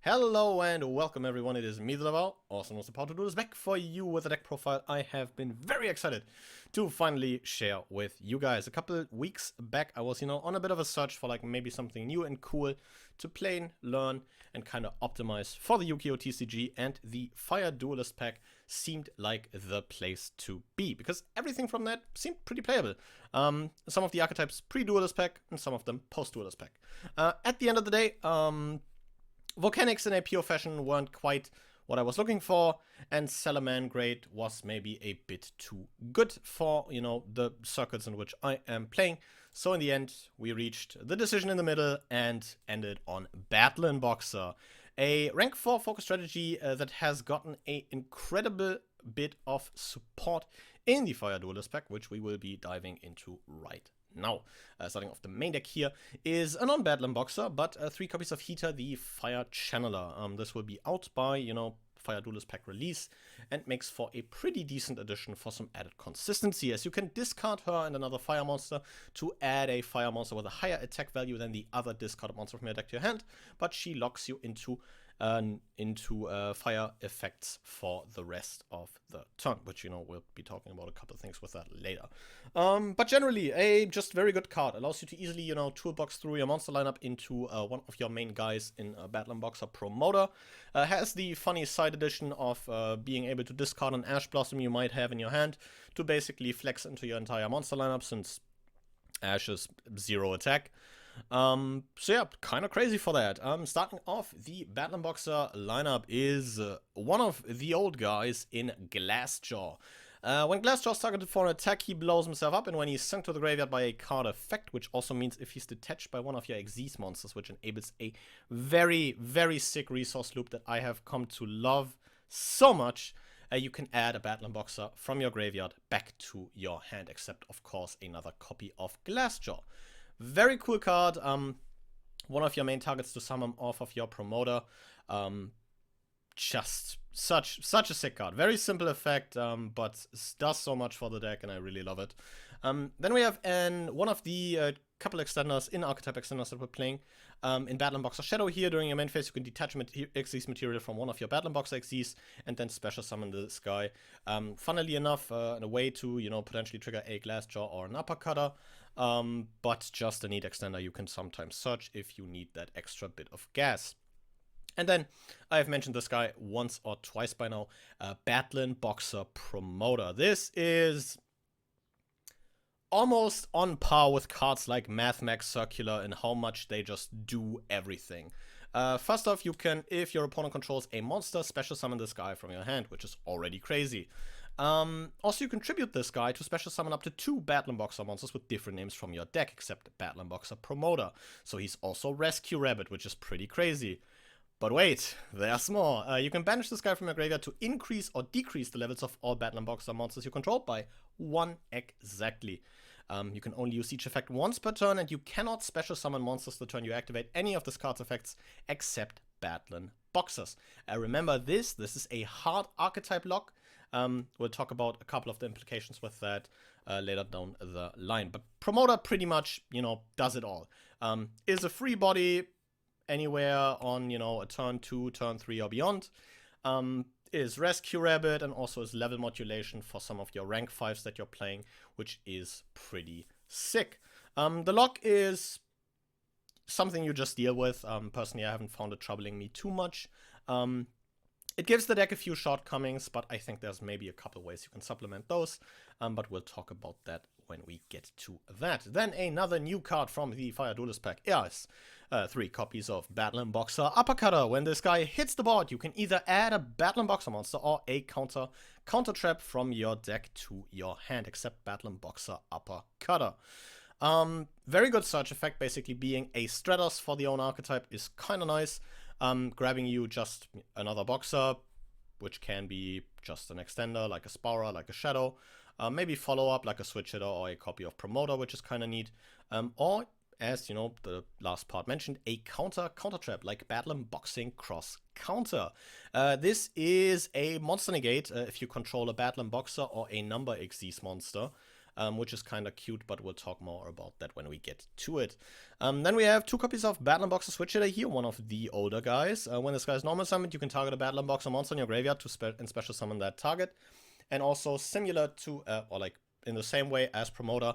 Hello and welcome everyone, it is me, the Level, also known as the Power to Duelist, back for you with a deck profile I have been very excited to finally share with you guys. A couple weeks back I was, on a bit of a search for like maybe something new and cool to play, learn, and kind of optimize for the Yu-Gi-Oh! TCG, and the Fire Duelist pack seemed like the place to be, because everything from that seemed pretty playable. Some of the archetypes pre-Duelist pack, and some of them post-Duelist pack. At the end of the day, Volcanics in a pure fashion weren't quite what I was looking for, and Salamangreat was maybe a bit too good for, the circuits in which I am playing. So in the end, we reached the decision in the middle and ended on Battlin Boxer, a rank 4 focus strategy that has gotten an incredible bit of support in the Fire Duelist pack, which we will be diving into right now. Starting off the main deck here is a non-Battlin Boxer, but 3 copies of Heater, the Fire Channeler. This will be out by, Fire Duelist pack release, and makes for a pretty decent addition for some added consistency, as you can discard her and another fire monster to add a fire monster with a higher attack value than the other discarded monster from your deck to your hand, but she locks you into fire effects for the rest of the turn, which we'll be talking about a couple of things with that later. But generally, a just very good card. Allows you to easily toolbox through your monster lineup into one of your main guys in Battlin Boxer Promoter. Has the funny side addition of being able to discard an Ash Blossom you might have in your hand to basically flex into your entire monster lineup, since Ash is 0 attack. So yeah, kind of crazy for that. Starting off, the Battlin Boxer lineup is one of the old guys in Glassjaw. When Glassjaw is targeted for an attack, he blows himself up, and when he's sent to the graveyard by a card effect, which also means if he's detached by one of your Xyz monsters, which enables a very, very sick resource loop that I have come to love so much, you can add a Battlin Boxer from your graveyard back to your hand, except of course another copy of Glassjaw. Very cool card. One of your main targets to summon off of your promoter. Just such a sick card. Very simple effect, but does so much for the deck, and I really love it. Then we have one of the couple extenders in archetype extenders that we're playing. In Battlin Boxer Shadow here, during your main phase, you can detach Xyz material from one of your Battlin Boxer Xyz and then special summon this guy. Funnily enough, in a way to, potentially trigger a Glassjaw or an Uppercutter. But just a neat extender you can sometimes search if you need that extra bit of gas. And then, I have mentioned this guy once or twice by now, Battlin Boxer Promoter. This is almost on par with cards like Mathmax Circular in how much they just do everything. First off, you can, if your opponent controls a monster, special summon this guy from your hand, which is already crazy. Also, you contribute this guy to special summon up to 2 Battlin Boxer monsters with different names from your deck, except Battlin Boxer Promoter. So he's also Rescue Rabbit, which is pretty crazy. But wait, there's more. You can banish this guy from your graveyard to increase or decrease the levels of all Battlin Boxer monsters you control by 1 exactly. You can only use each effect once per turn, and you cannot special summon monsters the turn you activate any of this card's effects except Battlin Boxers. Remember this is a hard archetype lock. We'll talk about a couple of the implications with that later down the line. But Promoter pretty much, does it all. Is a free body anywhere on, a turn 2, turn 3 or beyond. Is Rescue Rabbit, and also is level modulation for some of your rank 5s that you're playing, which is pretty sick. The lock is something you just deal with. Personally, I haven't found it troubling me too much. It gives the deck a few shortcomings, but I think there's maybe a couple ways you can supplement those, but we'll talk about that when we get to that. Then another new card from the Fire Duelist pack is 3 copies of Battlin Boxer Uppercutter. When this guy hits the board, you can either add a Battlin Boxer monster or a counter trap from your deck to your hand, except Battlin Boxer Uppercutter. Very good search effect, basically being a Stratos for the own archetype is kind of nice. Grabbing you just another boxer, which can be just an extender, like a Spawrer, like a Shadow. Maybe follow-up, like a Switch Hitter or a copy of Promoter, which is kind of neat. Or, as the last part mentioned, a counter trap, like Battlin Boxing Cross Counter. This is a monster negate if you control a Battlin Boxer or a number Xyz monster. which is kind of cute, but we'll talk more about that when we get to it. Then we have 2 copies of Battlin Boxer Switch Hitter here, one of the older guys. When this guy is normal summoned, you can target a Battlin Boxer monster in your graveyard to special summon that target. And also similar to, or like in the same way as Promoter,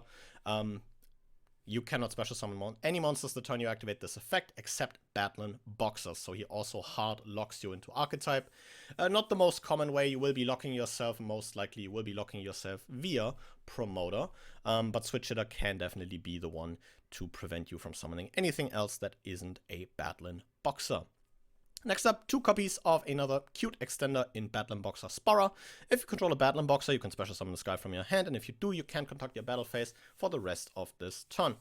you cannot special summon any monsters the turn you activate this effect, except Battlin Boxer. So he also hard locks you into archetype. Not the most common way. You will be locking yourself, most likely you will be locking yourself via Promoter. But Switch Hitter can definitely be the one to prevent you from summoning anything else that isn't a Battlin Boxer. Next up, 2 copies of another cute extender in Battlin Boxer Sporra. If you control a Battlin Boxer, you can special summon this guy from your hand, and if you do, you can contact your battle phase for the rest of this turn.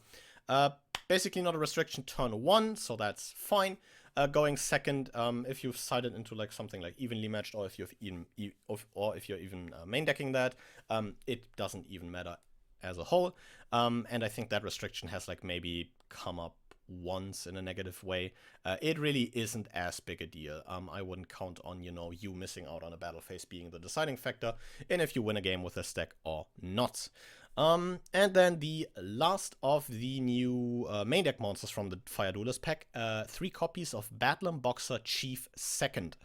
Basically not a restriction turn 1, so that's fine. Going second, if you've sided into like something like evenly matched, or if you've even, if you're even main decking that, it doesn't even matter as a whole. And I think that restriction has like maybe come up once in a negative way. It really isn't as big a deal. I wouldn't count on, you missing out on a battle phase being the deciding factor in if you win a game with this deck or not. And then the last of the new main deck monsters from the Fire Duelist pack, 3 copies of Battlin Boxer Chief Second.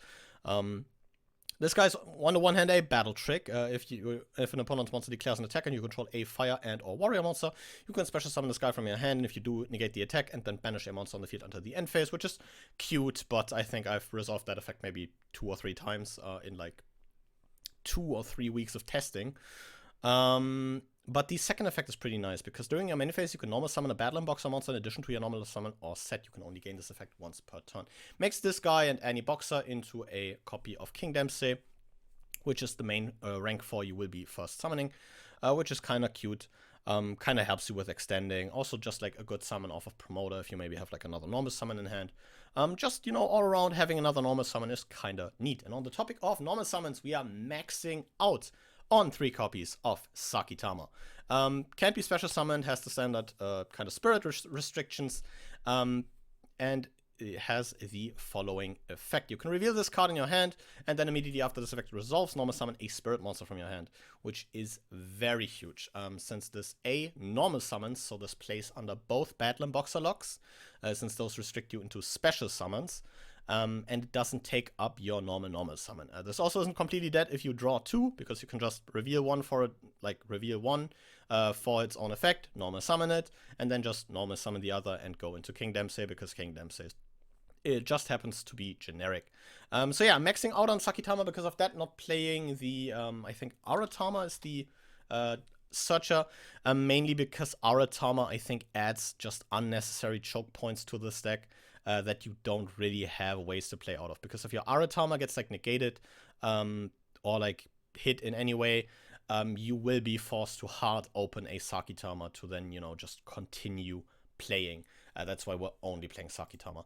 This guy's on the one hand a battle trick. If an opponent's monster declares an attack and you control a fire and or warrior monster, you can special summon this guy from your hand, and if you do, negate the attack and then banish a monster on the field until the end phase, which is cute, but I think I've resolved that effect maybe 2 or 3 times in like 2 or 3 weeks of testing. But the second effect is pretty nice, because during your main phase you can normal summon a Battlin Boxer monster in addition to your normal summon or set. You can only gain this effect once per turn. Makes this guy and any boxer into a copy of King Dempsey, which is the main rank 4 you will be first summoning, which is kind of cute. Kind of helps you with extending. Also just like a good summon off of Promoter if you maybe have like another normal summon in hand. Just, all around having another normal summon is kind of neat. And on the topic of normal summons, we are maxing out on 3 copies of Sakitama. Can't be special summoned, has the standard kind of spirit restrictions, and it has the following effect. You can reveal this card in your hand, and then immediately after this effect resolves, normal summon a spirit monster from your hand, which is very huge. Since this normal summons, so this plays under both Battlin Boxer locks, since those restrict you into special summons, and it doesn't take up your normal summon. This also isn't completely dead if you draw 2, because you can just reveal one for it, reveal one for its own effect, normal summon it, and then just normal summon the other and go into King Dempsey, because King Dempsey it just happens to be generic. So yeah, maxing out on Sakitama because of that, not playing the, I think Aratama is the searcher, mainly because Aratama, I think, adds just unnecessary choke points to this deck that you don't really have ways to play out of. Because if your Aratama gets like negated or like hit in any way, you will be forced to hard open a Sakitama to then, just continue playing. That's why we're only playing Sakitama.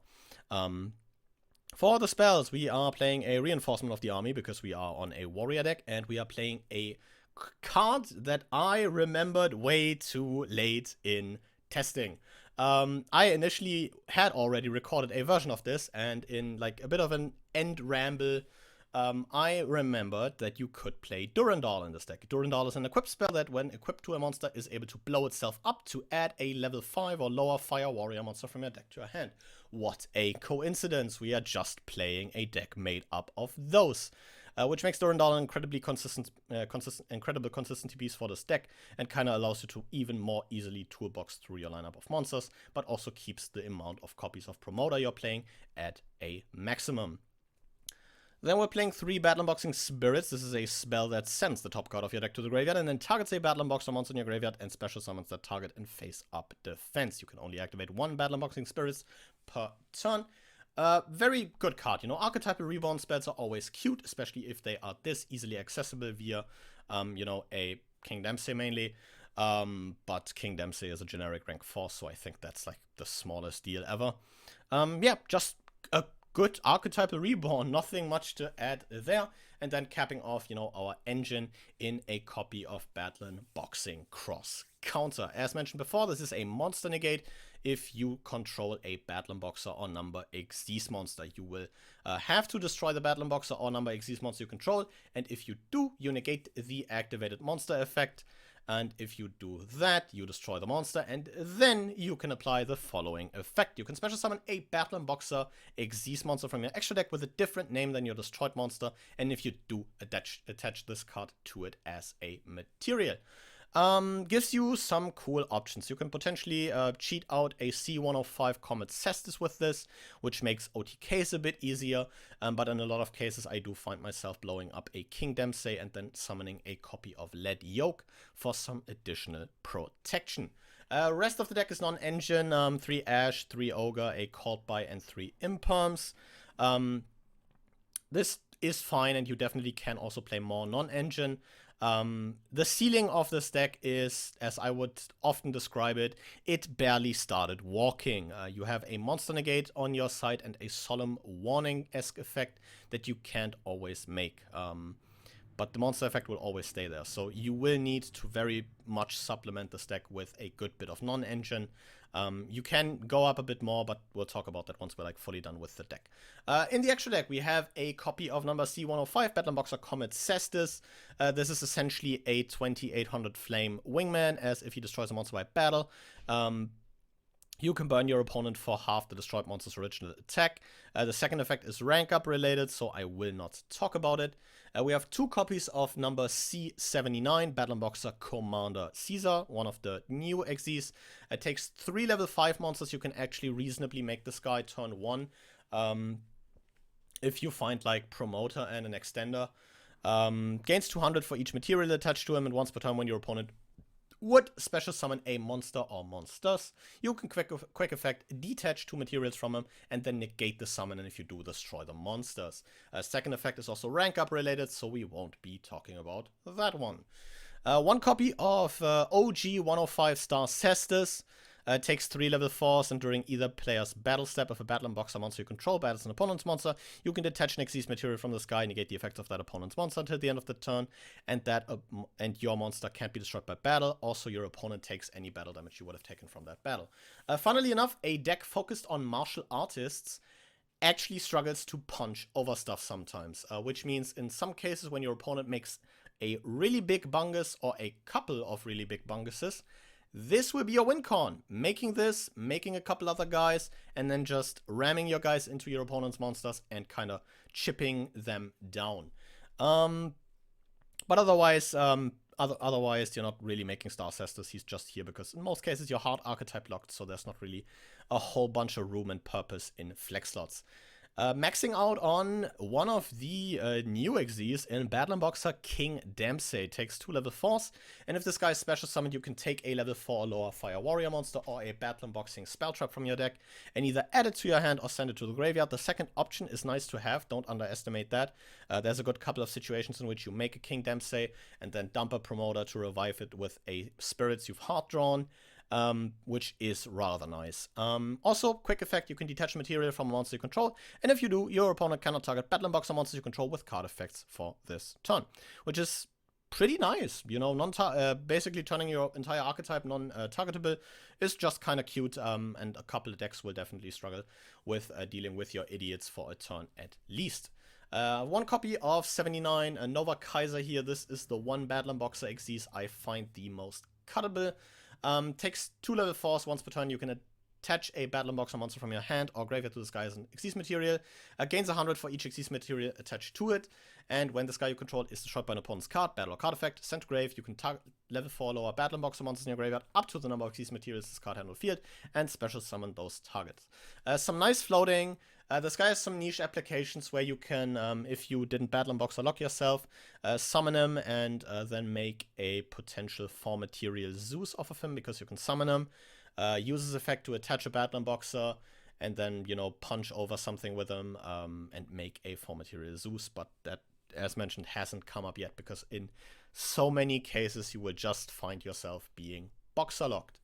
For the spells, we are playing a Reinforcement of the Army because we are on a warrior deck, and we are playing a card that I remembered way too late in testing. I initially had already recorded a version of this, and in like a bit of an end ramble, I remembered that you could play Durandal in this deck. Durandal is an equipped spell that, when equipped to a monster, is able to blow itself up to add a level 5 or lower fire warrior monster from your deck to your hand. What a coincidence! We are just playing a deck made up of those. Which makes Durandal an incredibly incredible consistency piece for this deck, and kind of allows you to even more easily toolbox through your lineup of monsters, but also keeps the amount of copies of Promoter you're playing at a maximum. Then we're playing 3 Battlin Boxing Spirits. This is a spell that sends the top card of your deck to the graveyard and then targets a Battlin Boxer monster in your graveyard and special summons that target in face-up defense. You can only activate 1 Battlin Boxing Spirits per turn. Very good card. Archetypal reborn spells are always cute, especially if they are this easily accessible via, a King Dempsey mainly. But King Dempsey is a generic rank 4, so I think that's like the smallest deal ever. Yeah, just a good archetypal reborn, nothing much to add there. And then capping off, our engine in a copy of Battlin Boxing Cross Counter. As mentioned before, this is a monster negate. If you control a Battlin Boxer or number Xyz monster, you will have to destroy the Battlin Boxer or number Xyz monster you control. And if you do, you negate the activated monster effect. And if you do that, you destroy the monster, and then you can apply the following effect. You can special summon a Battlin Boxer Xyz monster from your extra deck with a different name than your destroyed monster, and if you do, attach this card to it as a material. Gives you some cool options. You can potentially cheat out a C105 Comet Cestus with this, which makes OTKs a bit easier, but in a lot of cases I do find myself blowing up a King Dempsey and then summoning a copy of Lead Yoke for some additional protection. Rest of the deck is non-engine, 3 Ash, 3 Ogre, a Called By, and 3 Imperms. This is fine, and you definitely can also play more non-engine. The ceiling of this deck is, as I would often describe it, it barely started walking. You have a monster negate on your side and a solemn warning-esque effect that you can't always make. But the monster effect will always stay there. So you will need to very much supplement this deck with a good bit of non-engine. You can go up a bit more, but we'll talk about that once we're like fully done with the deck. In the extra deck, we have a copy of number C105, Battlin Boxer Comet Cestus. This is essentially a 2800 Flame Wingman, as if he destroys a monster by battle, you can burn your opponent for half the destroyed monster's original attack. The second effect is rank up related, so I will not talk about it. We have 2 copies of number C79, Battlin Boxer Commander Caesar, one of the new Xyz. It takes 3 level 5 monsters. You can actually reasonably make this guy turn 1. If you find like Promoter and an Extender. Gains 200 for each material attached to him, and once per turn when your opponent would special summon a monster or monsters, you can quick effect detach 2 materials from him and then negate the summon, and if you do, destroy the monsters. Second effect is also rank up related, so we won't be talking about that one. 1 copy of OG 105 Star Cestus. Takes 3 level 4s, and during either player's battle step, if a Battlin Boxer monster you control battles an opponent's monster, you can detach an Xyz material from the sky, negate the effects of that opponent's monster until the end of the turn, and your monster can't be destroyed by battle. Also, your opponent takes any battle damage you would have taken from that battle. Funnily enough, a deck focused on martial artists actually struggles to punch over stuff sometimes, which means in some cases when your opponent makes a really big bungus or a couple of really big bunguses, this will be your win con. Making this, making a couple other guys, and then just ramming your guys into your opponent's monsters and kind of chipping them down. But otherwise, you're not really making Star Cestus. He's just here because in most cases you're hard archetype locked, so there's not really a whole bunch of room and purpose in flex slots. Maxing out on one of the new Xyz in Battlin Boxer King Dempsey. Takes 2 level 4s, and if this guy is special summoned, you can take a level 4 or lower Fire Warrior monster or a Battlin Boxing Spell Trap from your deck and either add it to your hand or send it to the graveyard. The second option is nice to have, don't underestimate that. There's a good couple of situations in which you make a King Dempsey and then dump a Promoter to revive it with a Spirits you've hard drawn. Which is rather nice. Also, quick effect, you can detach material from a monster you control, and if you do, your opponent cannot target Battlin Boxer monsters you control with card effects for this turn, which is pretty nice. You know, basically turning your entire archetype non-targetable is just kind of cute, and a couple of decks will definitely struggle with dealing with your idiots for a turn at least. 1 copy of 79, Nova Kaiser here. This is the one Battlin Boxer Xyz I find the most cuttable. Takes 2 level 4s. Once per turn, you can attach a Battlin Boxer monster from your hand or graveyard to this guy as an Xyz material. Gains 100 for each Xyz material attached to it. And when this guy you control is destroyed by an opponent's card, battle or card effect, sent to grave, you can target level 4 lower Battlin Boxer monsters in your graveyard up to the number of Xyz materials this card handle field and special summon those targets. Some nice floating. This guy has some niche applications where you can, if you didn't Battlin Boxer lock yourself, summon him and then make a potential 4 material Zeus off of him because you can summon him. Use his effect to attach a Battlin Boxer and then, you know, punch over something with him and make a 4 material Zeus. But that, as mentioned, hasn't come up yet because in so many cases you will just find yourself being Boxer locked.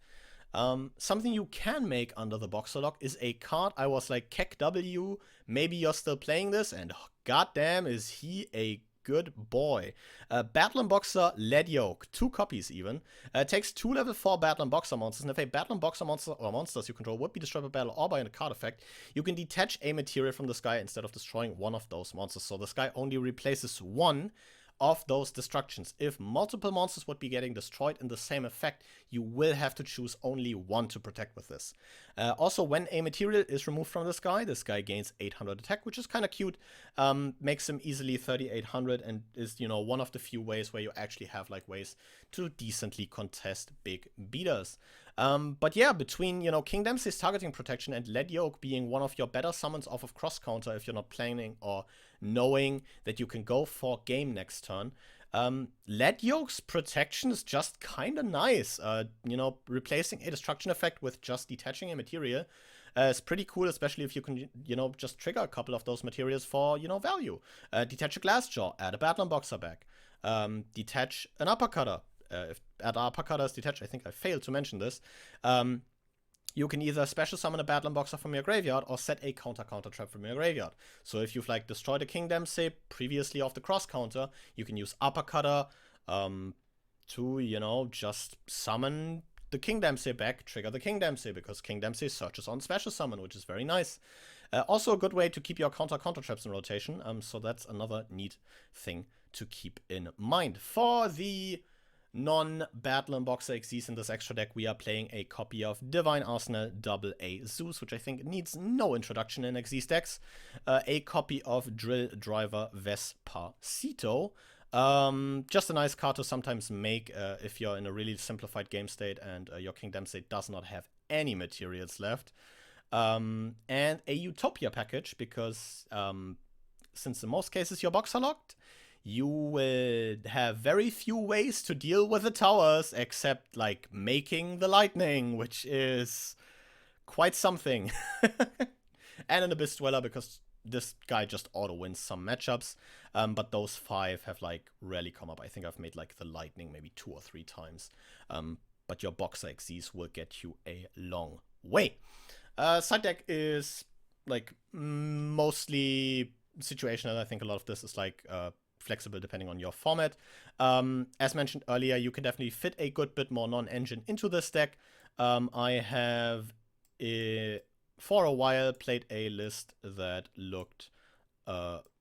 Something you can make under the Boxer lock is a card. I was like, Keck W, maybe you're still playing this, and goddamn is he a good boy. Battlin Boxer Lead Yoke, 2 copies even. Takes 2 level 4 Battlin Boxer monsters, and if a Battlin Boxer monster or monsters you control would be destroyed by battle or by a card effect, you can detach a material from the sky instead of destroying one of those monsters. So the sky only replaces one of those destructions. If multiple monsters would be getting destroyed in the same effect, you will have to choose only one to protect with this. Also, when a material is removed from this guy gains 800 attack, which is kind of cute. Makes him easily 3800 and is, one of the few ways where you actually have like ways to decently contest big beaters. But yeah, between, King Dempsey's targeting protection and Lead Yoke being one of your better summons off of cross counter if you're not planning or knowing that you can go for game next turn, Lead Yoke's protection is just kind of nice. Replacing a destruction effect with just detaching a material is pretty cool, especially if you can, just trigger a couple of those materials for, value. Detach a Glass Jaw, add a Battlin Boxer back. Detach an Uppercutter. If add Uppercutters detach, I think I failed to mention this. You can either special summon a Battlin Boxer from your graveyard or set a counter trap from your graveyard. So if you've like destroyed a King Dempsey previously off the cross counter, you can use Uppercutter to, just summon the King Dempsey back, trigger the King Dempsey, because King Dempsey searches on special summon, which is very nice. Also a good way to keep your counter traps in rotation, so that's another neat thing to keep in mind. For the non-Battlin Boxer Xyz in this extra deck, we are playing a copy of Divine Arsenal AA Zeus, which I think needs no introduction in Xyz decks. A copy of Drill Driver Vespacito. Just a nice card to sometimes make if you're in a really simplified game state and your King Dempsey does not have any materials left. And a Utopia package, because since in most cases your box are locked, you will have very few ways to deal with the towers except like making the lightning, which is quite something. And an Abyss Dweller, because this guy just auto wins some matchups, but those 5 have like rarely come up. I think I've made like the lightning maybe 2 or 3 times, but your Boxer Xyz will get you a long way. Side deck is like mostly situational. I think a lot of this is like flexible depending on your format. As mentioned earlier, you can definitely fit a good bit more non-engine into this deck. I have, for a while, played a list that looked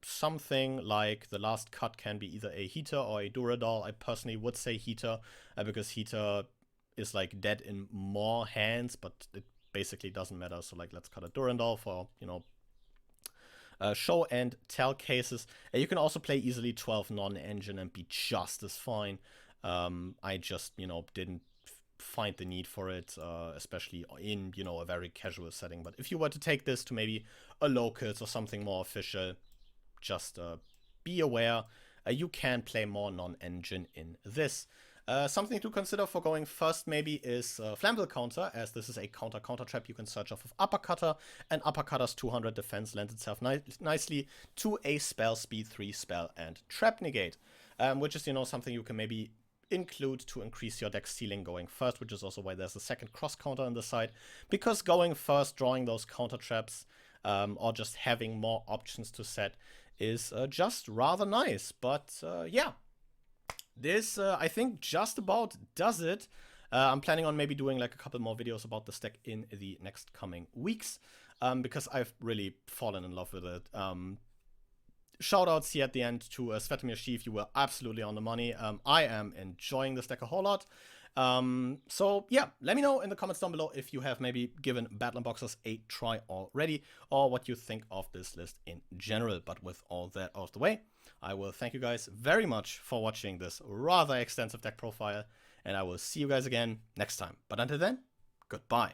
something like the last cut can be either a Heater or a Duradol. I personally would say Heater, because Heater is like dead in more hands, but it basically doesn't matter. So like, let's cut a Durandal for, show and tell cases. You can also play easily 12 non-engine and be just as fine. I just, didn't find the need for it, especially in, a very casual setting. But if you were to take this to maybe a locals or something more official, just be aware you can play more non-engine in this. Something to consider for going first maybe is Flammable Counter, as this is a counter trap you can search off of Uppercutter, and Uppercutter's 200 defense lends itself nicely to a spell speed 3 spell and trap negate, which is, something you can maybe include to increase your deck ceiling going first, which is also why there's a second cross counter on the side, because going first, drawing those counter traps, or just having more options to set is just rather nice. But yeah. This, I think, just about does it. I'm planning on maybe doing like a couple more videos about this deck in the next coming weeks, because I've really fallen in love with it. Shoutouts here at the end to Svetomir Sheev, you were absolutely on the money. I am enjoying this deck a whole lot. So yeah, let me know in the comments down below if you have maybe given Battlin Boxers a try already, or what you think of this list in general. But with all that out of the way, I will thank you guys very much for watching this rather extensive deck profile, and I will see you guys again next time. But until then, goodbye.